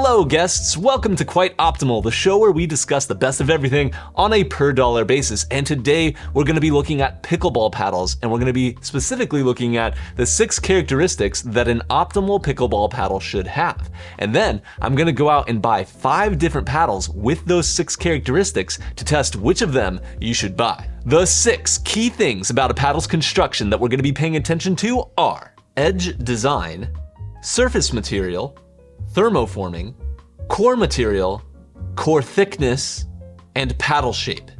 Hello guests, welcome to Quite Optimal, the show where we discuss the best of everything on a per dollar basis. And today we're going to be looking at pickleball paddles, and we're going to be specifically looking at the 6 characteristics that an optimal pickleball paddle should have. And then I'm going to go out and buy 5 different paddles with those 6 characteristics to test which of them you should buy. The 6 key things about a paddle's construction that we're going to be paying attention to are edge design, surface material, thermoforming, core material, core thickness, and paddle shape.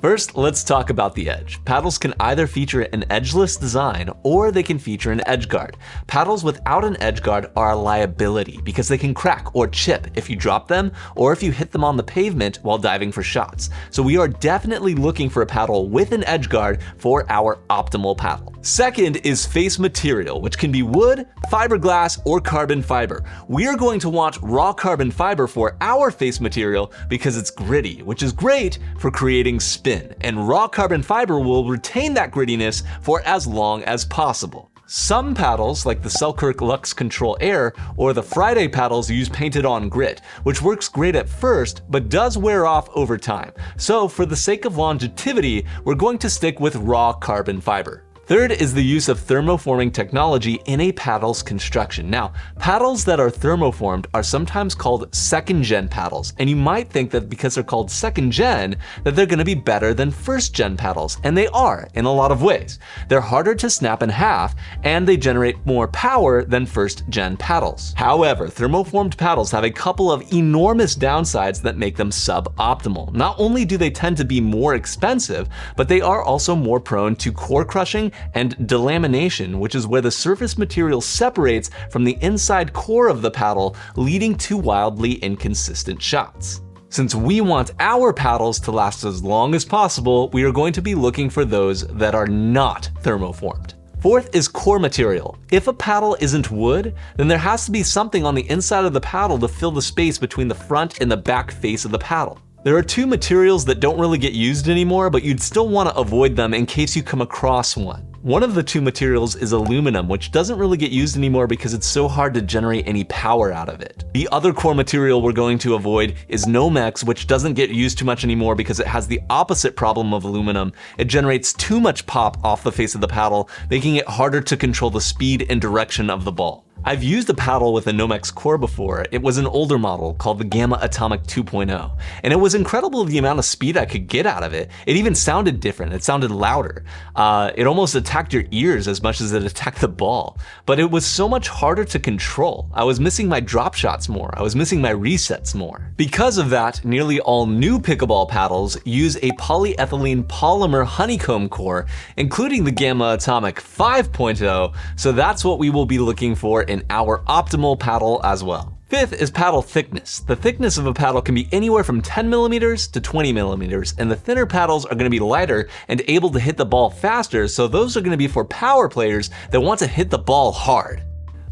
First, let's talk about the edge. Paddles can either feature an edgeless design or they can feature an edge guard. Paddles without an edge guard are a liability because they can crack or chip if you drop them or if you hit them on the pavement while diving for shots. So we are definitely looking for a paddle with an edge guard for our optimal paddle. Second is face material, which can be wood, fiberglass, or carbon fiber. We are going to want raw carbon fiber for our face material because it's gritty, which is great for creating spin. And raw carbon fiber will retain that grittiness for as long as possible. Some paddles, like the Selkirk Lux Control Air or the Friday paddles, use painted on grit, which works great at first, but does wear off over time. So for the sake of longevity, we're going to stick with raw carbon fiber. Third is the use of thermoforming technology in a paddle's construction. Now, paddles that are thermoformed are sometimes called second-gen paddles, and you might think that because they're called second-gen, that they're going to be better than first-gen paddles, and they are in a lot of ways. They're harder to snap in half, and they generate more power than first-gen paddles. However, thermoformed paddles have a couple of enormous downsides that make them suboptimal. Not only do they tend to be more expensive, but they are also more prone to core crushing and delamination, which is where the surface material separates from the inside core of the paddle, leading to wildly inconsistent shots. Since we want our paddles to last as long as possible, we are going to be looking for those that are not thermoformed. Fourth is core material. If a paddle isn't wood, then there has to be something on the inside of the paddle to fill the space between the front and the back face of the paddle. There are 2 materials that don't really get used anymore, but you'd still want to avoid them in case you come across one. One of the 2 materials is aluminum, which doesn't really get used anymore because it's so hard to generate any power out of it. The other core material we're going to avoid is Nomex, which doesn't get used too much anymore because it has the opposite problem of aluminum. It generates too much pop off the face of the paddle, making it harder to control the speed and direction of the ball. I've used a paddle with a Nomex core before. It was an older model called the Gamma Atomic 2.0, and it was incredible the amount of speed I could get out of it. It even sounded different. It sounded louder. It almost attacked your ears as much as it attacked the ball, but it was so much harder to control. I was missing my drop shots more. I was missing my resets more. Because of that, nearly all new pickleball paddles use a polyethylene polymer honeycomb core, including the Gamma Atomic 5.0, so that's what we will be looking for in our optimal paddle as well. Fifth is paddle thickness. The thickness of a paddle can be anywhere from 10 millimeters to 20 millimeters, and the thinner paddles are going to be lighter and able to hit the ball faster, so those are going to be for power players that want to hit the ball hard.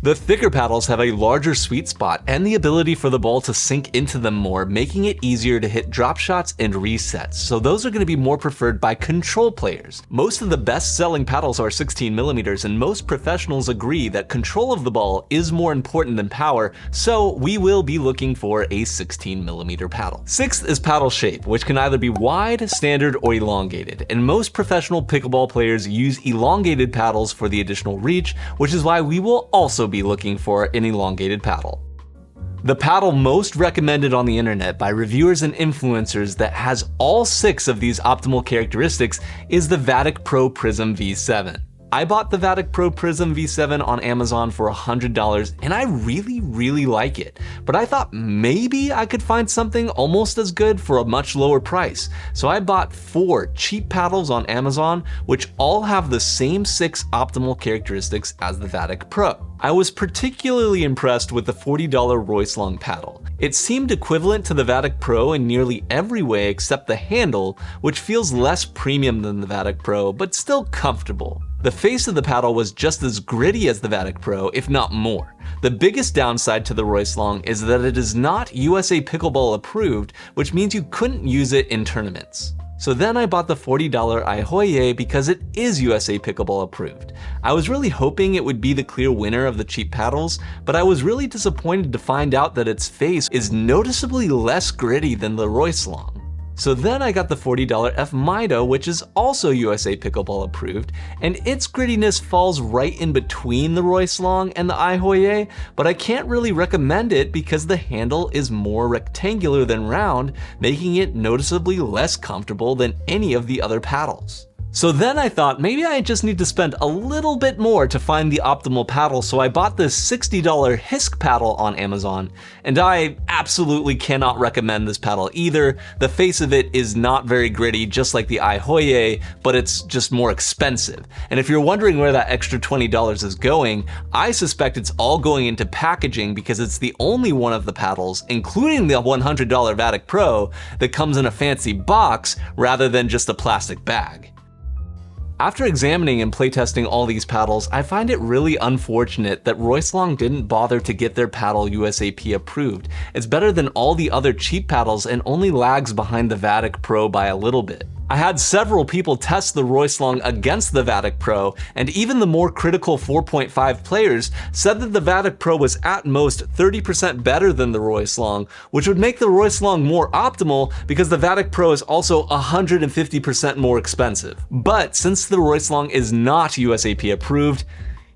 The thicker paddles have a larger sweet spot and the ability for the ball to sink into them more, making it easier to hit drop shots and resets, so those are going to be more preferred by control players. Most of the best-selling paddles are 16 millimeters, and most professionals agree that control of the ball is more important than power, so we will be looking for a 16 millimeter paddle. Sixth is paddle shape, which can either be wide, standard, or elongated, and most professional pickleball players use elongated paddles for the additional reach, which is why we will also be looking for an elongated paddle. The paddle most recommended on the internet by reviewers and influencers that has all 6 of these optimal characteristics is the Vatic Pro Prism V7. I bought the Vatic Pro Prism V7 on Amazon for $100, and I really like it. But I thought maybe I could find something almost as good for a much lower price. So I bought 4 cheap paddles on Amazon, which all have the same 6 optimal characteristics as the Vatic Pro. I was particularly impressed with the $40 Roycelong Paddle. It seemed equivalent to the Vatic Pro in nearly every way except the handle, which feels less premium than the Vatic Pro, but still comfortable. The face of the paddle was just as gritty as the Vatic Pro, if not more. The biggest downside to the Roycelong is that it is not USA Pickleball approved, which means you couldn't use it in tournaments. So then I bought the $40 Aihoye because it is USA Pickleball approved. I was really hoping it would be the clear winner of the cheap paddles, but I was really disappointed to find out that its face is noticeably less gritty than the Roycelong. So then I got the $40 FMEIDA, which is also USA Pickleball approved, and its grittiness falls right in between the Roycelong and the Aihoye, but I can't really recommend it because the handle is more rectangular than round, making it noticeably less comfortable than any of the other paddles. So then I thought maybe I just need to spend a little bit more to find the optimal paddle, so I bought this $60 Hisk Paddle on Amazon, and I absolutely cannot recommend this paddle either. The face of it is not very gritty, just like the Aihoye, but it's just more expensive. And if you're wondering where that extra $20 is going, I suspect it's all going into packaging because it's the only one of the paddles, including the $100 Vatic Pro, that comes in a fancy box rather than just a plastic bag. After examining and playtesting all these paddles, I find it really unfortunate that Roycelong didn't bother to get their paddle USAP approved. It's better than all the other cheap paddles and only lags behind the Vatic Pro by a little bit. I had several people test the Roycelong against the Vatic Pro, and even the more critical 4.5 players said that the Vatic Pro was at most 30% better than the Roycelong, which would make the Roycelong more optimal because the Vatic Pro is also 150% more expensive. But since the Roycelong is not USAP approved,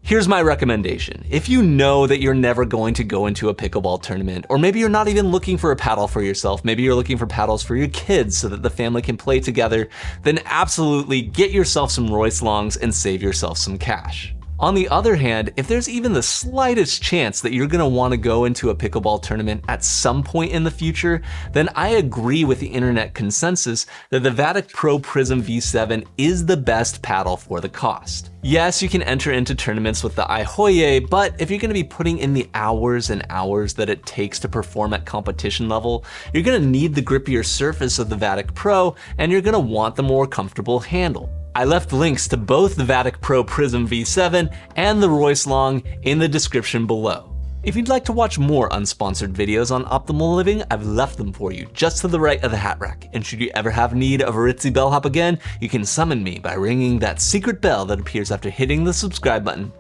here's my recommendation. If you know that you're never going to go into a pickleball tournament, or maybe you're not even looking for a paddle for yourself, maybe you're looking for paddles for your kids so that the family can play together, then absolutely get yourself some Roycelongs and save yourself some cash. On the other hand, if there's even the slightest chance that you're gonna wanna go into a pickleball tournament at some point in the future, then I agree with the internet consensus that the Vatic Pro Prism V7 is the best paddle for the cost. Yes, you can enter into tournaments with the Aihoye, but if you're gonna be putting in the hours and hours that it takes to perform at competition level, you're gonna need the grippier surface of the Vatic Pro, and you're gonna want the more comfortable handle. I left links to both the Vatic Pro Prism V7 and the Roycelong in the description below. If you'd like to watch more unsponsored videos on optimal living, I've left them for you just to the right of the hat rack. And should you ever have need of a ritzy bellhop again, you can summon me by ringing that secret bell that appears after hitting the subscribe button.